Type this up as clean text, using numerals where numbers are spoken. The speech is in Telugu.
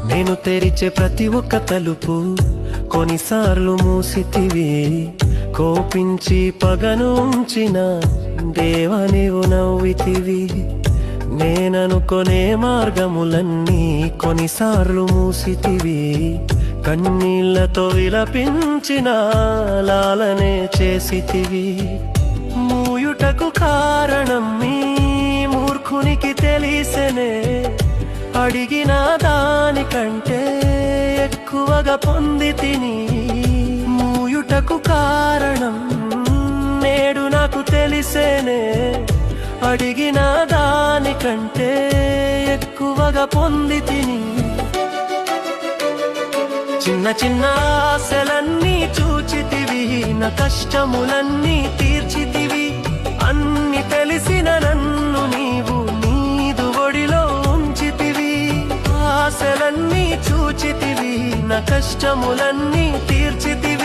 నేను తెరిచే ప్రతి ఒక్క తలుపు కొన్నిసార్లు మూసితివి. కోపించి పగను ఉంచిన దేవా నీవు నవ్వితివి. నేననుకొనే మార్గములన్నీ కొన్నిసార్లు మూసితివి. కన్నీళ్లతో విలపించిన లాలనే చేసితివి. మూయుటకు కారణం మీ మూర్ఖునికి తెలిసెనే. అడిగిన దానికంటే ఎక్కువగా పొందితిని. మూయుటకు కారణం నేడు నాకు తెలిసేనే. అడిగిన దానికంటే ఎక్కువగా పొందితిని. చిన్న చిన్న ఆశలన్నీ చూచితివి. నా కష్టములన్నీ తీర్చితివి. అన్ని తెలిసిన నన్ను నీవు నీదు ఒడిలో ఉంచితివి. ఆశలన్నీ చూచితివి. నా కష్టములన్నీ తీర్చితివి.